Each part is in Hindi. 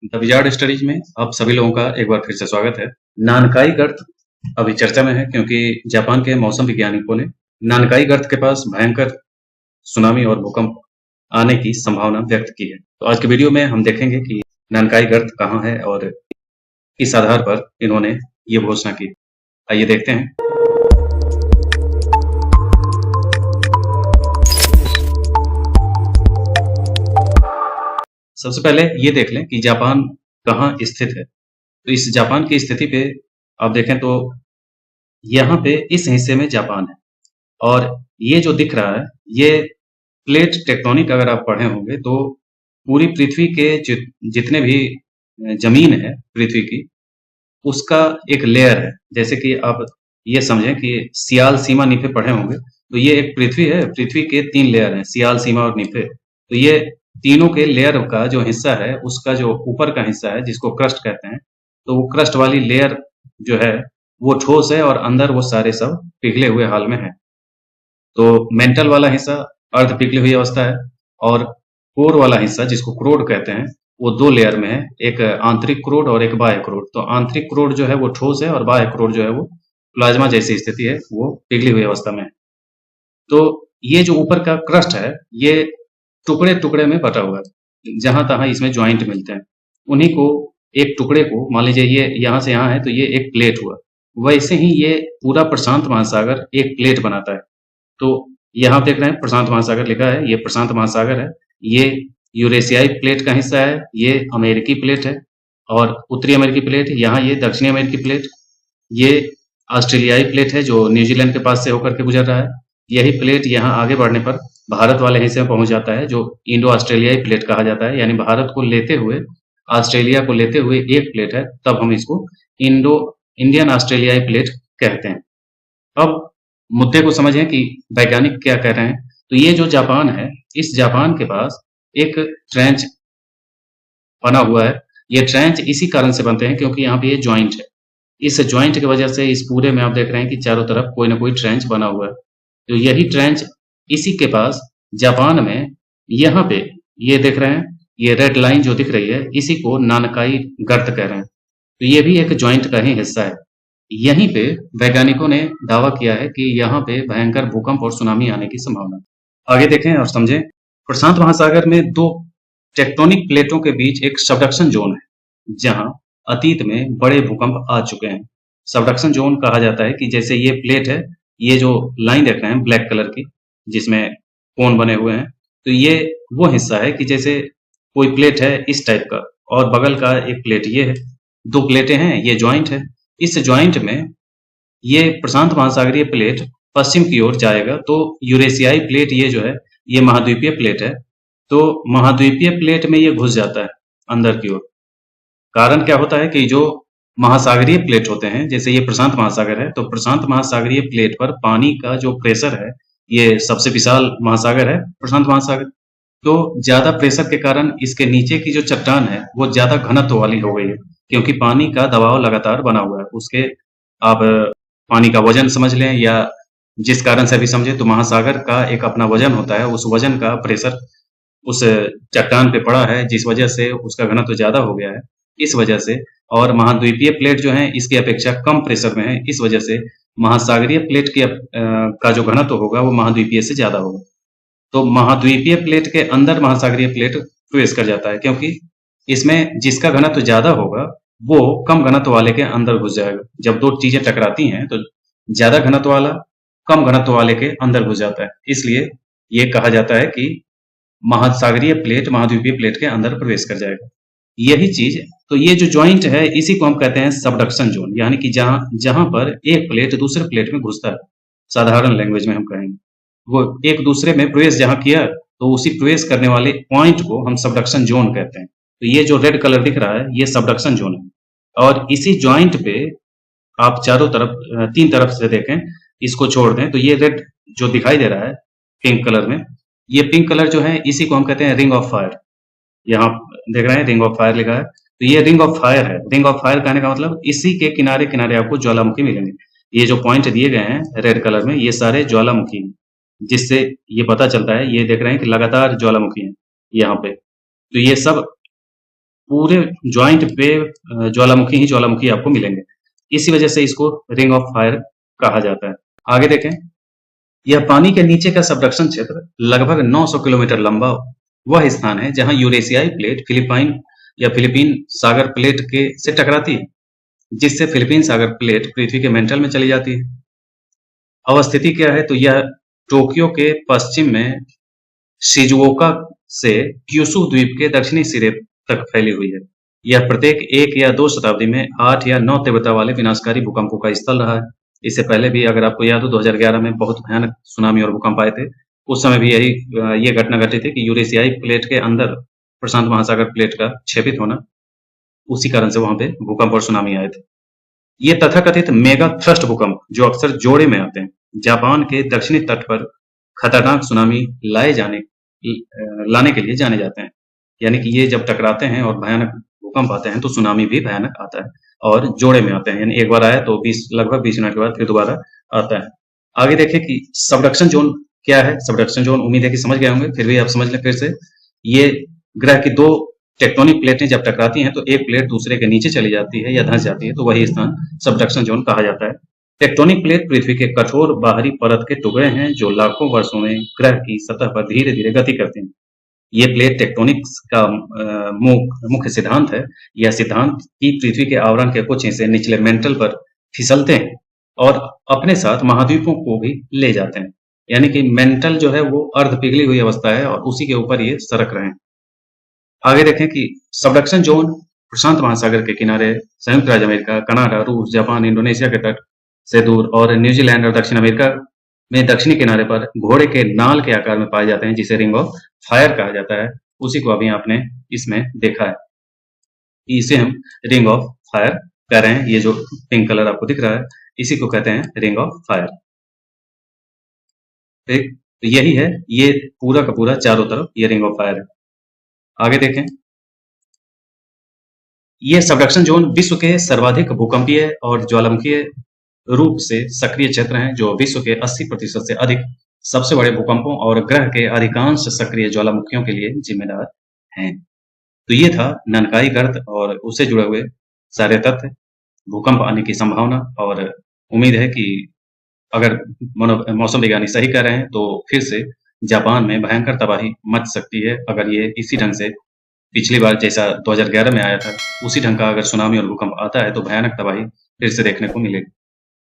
द विजार्ड स्टडीज में आप सभी लोगों का एक बार फिर से स्वागत है। नानकाई गर्त अभी चर्चा में है क्योंकि जापान के मौसम वैज्ञानिकों ने नानकाई गर्त के पास भयंकर सुनामी और भूकंप आने की संभावना व्यक्त की है। तो आज के वीडियो में हम देखेंगे कि नानकाई गर्त कहाँ है और किस आधार पर इन्होंने ये घोषणा की। आइए देखते हैं। सबसे पहले ये देख लें कि जापान कहाँ स्थित है। तो इस जापान की स्थिति पे आप देखें तो यहाँ पे इस हिस्से में जापान है और ये जो दिख रहा है ये प्लेट टेक्टोनिक अगर आप पढ़े होंगे तो पूरी पृथ्वी के जितने भी जमीन है पृथ्वी की उसका एक लेयर है। जैसे कि आप ये समझें कि सियाल सीमा निफे पढ़े होंगे तो ये एक पृथ्वी है, पृथ्वी के 3 लेयर हैं, सियाल सीमा और निफे। तो ये तीनों के लेयर का जो हिस्सा है उसका जो ऊपर का हिस्सा है जिसको क्रस्ट कहते हैं, तो वो क्रस्ट वाली लेयर जो है वो ठोस है और अंदर वो सारे सब पिघले हुए हाल में है। तो मेंटल वाला हिस्सा अर्ध पिघली हुई अवस्था है और कोर वाला हिस्सा जिसको क्रोड कहते हैं वो 2 लेयर में है, एक आंतरिक क्रोड और एक बाह्य क्रोड। तो आंतरिक क्रोड जो है वो ठोस है और बाह्य क्रोड जो है वो प्लाज्मा जैसी स्थिति है, वो पिघली हुई अवस्था में है। तो ये जो ऊपर का क्रस्ट है ये टुकड़े टुकड़े में बटा हुआ है, जहां तहां इसमें ज्वाइंट मिलते हैं। उन्हीं को एक टुकड़े को मान लीजिए ये यहाँ से यहाँ है तो ये एक प्लेट हुआ, वैसे ही ये पूरा प्रशांत महासागर एक प्लेट बनाता है। तो यहाँ देख रहे हैं प्रशांत महासागर लिखा है, ये प्रशांत महासागर है, ये यूरेशियाई प्लेट का हिस्सा है, ये अमेरिकी प्लेट है और उत्तरी अमेरिकी प्लेट, यहाँ ये दक्षिणी अमेरिकी प्लेट, ये ऑस्ट्रेलियाई प्लेट है जो न्यूजीलैंड के पास से होकर के गुजर रहा है। यही प्लेट यहाँ आगे बढ़ने पर भारत वाले हिस्से में पहुंच जाता है जो इंडो ऑस्ट्रेलियाई प्लेट कहा जाता है, यानी भारत को लेते हुए ऑस्ट्रेलिया को लेते हुए एक प्लेट है, तब हम इसको इंडो इंडियन ऑस्ट्रेलियाई प्लेट कहते हैं। अब मुद्दे को समझें कि वैज्ञानिक क्या कह रहे हैं। तो ये जो जापान है, इस जापान के पास एक ट्रेंच बना हुआ है। ये ट्रेंच इसी कारण से बनते हैं क्योंकि यहाँ पे ये ज्वाइंट है। इस ज्वाइंट की वजह से इस पूरे में आप देख रहे हैं कि चारों तरफ कोई ना कोई ट्रेंच बना हुआ है। तो यही ट्रेंच इसी के पास जापान में यहाँ पे ये देख रहे हैं, ये रेड लाइन जो दिख रही है इसी को नानकाई गर्त कह रहे हैं। तो ये भी एक ज्वाइंट का ही हिस्सा है। यहीं पे वैज्ञानिकों ने दावा किया है कि यहाँ पे भयंकर भूकंप और सुनामी आने की संभावना है। आगे देखें और समझें। प्रशांत महासागर में 2 टेक्टोनिक प्लेटों के बीच एक सबडक्शन जोन है जहां अतीत में बड़े भूकंप आ चुके हैं। सबडक्शन जोन कहा जाता है कि जैसे ये प्लेट है, ये जो लाइन देख रहे हैं ब्लैक कलर की जिसमें कोन बने हुए हैं, तो ये वो हिस्सा है कि जैसे कोई प्लेट है इस टाइप का और बगल का एक प्लेट ये है, 2 प्लेटें हैं, ये ज्वाइंट है। इस ज्वाइंट में ये प्रशांत महासागरीय प्लेट पश्चिम की ओर जाएगा, तो यूरेशियाई प्लेट ये जो है ये महाद्वीपीय प्लेट है, तो महाद्वीपीय प्लेट में ये घुस जाता है अंदर की ओर। कारण क्या होता है कि जो महासागरीय प्लेट होते हैं, जैसे ये प्रशांत महासागर है, तो प्रशांत महासागरीय प्लेट पर पानी का जो प्रेशर है, ये सबसे विशाल महासागर है प्रशांत महासागर, तो ज्यादा प्रेशर के कारण इसके नीचे की जो चट्टान है वो ज्यादा घनत्व वाली हो गई है क्योंकि पानी का दबाव लगातार बना हुआ है। उसके आप पानी का वजन समझ लें या जिस कारण से भी समझे, तो महासागर का एक अपना वजन होता है, उस वजन का प्रेशर उस चट्टान पे पड़ा है जिस वजह से उसका घनत्व ज्यादा हो गया है। इस वजह से, और महाद्वीपीय प्लेट जो है इसकी अपेक्षा कम प्रेशर में है, इस वजह से महासागरीय प्लेट के का जो घनत्व होगा वो महाद्वीपीय से ज्यादा होगा। तो महाद्वीपीय प्लेट के अंदर महासागरीय प्लेट प्रवेश कर जाता है क्योंकि इसमें जिसका घनत्व ज्यादा होगा वो कम घनत्व वाले के अंदर घुस जाएगा। जब 2 चीजें टकराती हैं तो ज्यादा घनत्व वाला कम घनत्व वाले के अंदर घुस जाता है, इसलिए ये कहा जाता है कि महासागरीय प्लेट महाद्वीपीय प्लेट के अंदर प्रवेश कर जाएगा। यही चीज, तो ये जो ज्वाइंट है इसी को हम कहते हैं सबडक्शन जोन, यानी कि जहां पर एक प्लेट दूसरे प्लेट में घुसता है, साधारण लैंग्वेज में हम कहेंगे वो एक दूसरे में प्रवेश जहां किया तो उसी प्रवेश करने वाले पॉइंट को हम सबडक्शन जोन कहते हैं। तो ये जो रेड कलर दिख रहा है ये सबडक्शन जोन है और इसी ज्वाइंट पे आप चारों तरफ 3 तरफ से देखें, इसको छोड़ दें तो ये रेड जो दिखाई दे रहा है पिंक कलर में, ये पिंक कलर जो है इसी को हम कहते हैं रिंग ऑफ फायर। यहाँ देख रहे हैं रिंग ऑफ फायर लिखा है, तो ये रिंग ऑफ फायर है। रिंग ऑफ फायर कहने का मतलब इसी के किनारे किनारे आपको ज्वालामुखी मिलेंगे। ये जो पॉइंट दिए गए हैं रेड कलर में ये सारे ज्वालामुखी हैं, जिससे ये पता चलता है, ये देख रहे हैं कि लगातार ज्वालामुखी है यहाँ पे। तो ये सब पूरे ज्वाइंट पे ज्वालामुखी ही ज्वालामुखी आपको मिलेंगे। इसी वजह से इसको रिंग ऑफ फायर कहा जाता है। आगे देखें, यह पानी के नीचे का सबडक्शन क्षेत्र लगभग 900 किलोमीटर लंबा वह स्थान है जहां यूरेशियाई प्लेट फिलीपीन सागर प्लेट के से टकराती है, जिससे फिलीपीन सागर प्लेट पृथ्वी के मेंटल में चली जाती है। अवस्थिति क्या है, तो यह टोक्यो के पश्चिम में शिजुओका से क्यूशु द्वीप के दक्षिणी सिरे तक फैली हुई है। यह प्रत्येक 1 या 2 शताब्दी में 8 या 9 तीव्रता वाले विनाशकारी भूकंपों का स्थल रहा है। इससे पहले भी अगर आपको याद हो 2011 में बहुत भयानक सुनामी और भूकंप आए थे। उस समय भी ये घटना घटी थी कि यूरेशियाई प्लेट के अंदर प्रशांत महासागर प्लेट का क्षेपित होना, उसी कारण से वहां पे भूकंप और सुनामी आए थे। ये तथाकथित मेगा थ्रस्ट भूकंप जो अक्सर जोड़े में आते हैं, जापान के दक्षिणी तट पर खतरनाक सुनामी लाने के लिए जाने जाते हैं। यानी कि ये जब टकराते हैं और भयानक भूकंप आते हैं तो सुनामी भी भयानक आता है और जोड़े में आते हैं। यानी एक बार आया तो लगभग 20 मिनट के बाद फिर दोबारा आता है। आगे देखें कि सबडक्शन जोन क्या है। सबडक्शन जोन उम्मीद है कि समझ गए होंगे, फिर भी आप समझ लें फिर से। ये ग्रह की 2 टेक्टोनिक प्लेटें जब टकराती हैं तो एक प्लेट दूसरे के नीचे चली जाती है या धंस जाती है, तो वही स्थान सबडक्शन जोन कहा जाता है। टेक्टोनिक प्लेट पृथ्वी के कठोर बाहरी परत के टुकड़े हैं जो लाखों वर्षों में ग्रह की सतह पर धीरे धीरे गति करते हैं। ये प्लेट टेक्टोनिक्स का मुख्य सिद्धांत है। यह सिद्धांत कि पृथ्वी के आवरण के कुछ हिस्से निचले मेंटल पर फिसलते हैं और अपने साथ महाद्वीपों को भी ले जाते हैं। यानी कि मेंटल जो है वो अर्ध पिघली हुई अवस्था है और उसी के ऊपर ये सरक रहे हैं। आगे देखें कि सबडक्शन जोन प्रशांत महासागर के किनारे संयुक्त राज्य अमेरिका, कनाडा, रूस, जापान, इंडोनेशिया के तट से दूर और न्यूजीलैंड और दक्षिण अमेरिका में दक्षिणी किनारे पर घोड़े के नाल के आकार में पाए जाते हैं, जिसे रिंग ऑफ फायर कहा जाता है। उसी को अभी आपने इसमें देखा है, इसे हम रिंग ऑफ फायर कह रहे हैं। ये जो पिंक कलर आपको दिख रहा है, इसी को कहते हैं रिंग ऑफ फायर। ठीक, तो यही है, ये पूरा का पूरा चारों तरफ ये रिंग ऑफ फायर है। आगे देखें, ये सबडक्शन जोन विश्व के सर्वाधिक भूकंपीय और ज्वालामुखीय रूप से सक्रिय क्षेत्र हैं, जो विश्व के 80% से अधिक सबसे बड़े भूकंपों और ग्रह के अधिकांश सक्रिय ज्वालामुखियों के लिए जिम्मेदार हैं। तो ये था ननकाई गर्त और उससे जुड़े हुए सारे तथ्य, भूकंप आने की संभावना। और उम्मीद है कि अगर मौसम विज्ञानी सही कह रहे हैं तो फिर से जापान में भयंकर तबाही मच सकती है। अगर ये इसी ढंग से पिछली बार जैसा 2011 में आया था, उसी ढंग का अगर सुनामी और भूकंप आता है तो भयानक तबाही फिर से देखने को मिलेगी।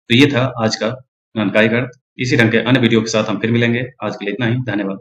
तो ये था आज का ननकाई गर्त। इसी ढंग के अन्य वीडियो के साथ हम फिर मिलेंगे। आज के लिए इतना ही, धन्यवाद।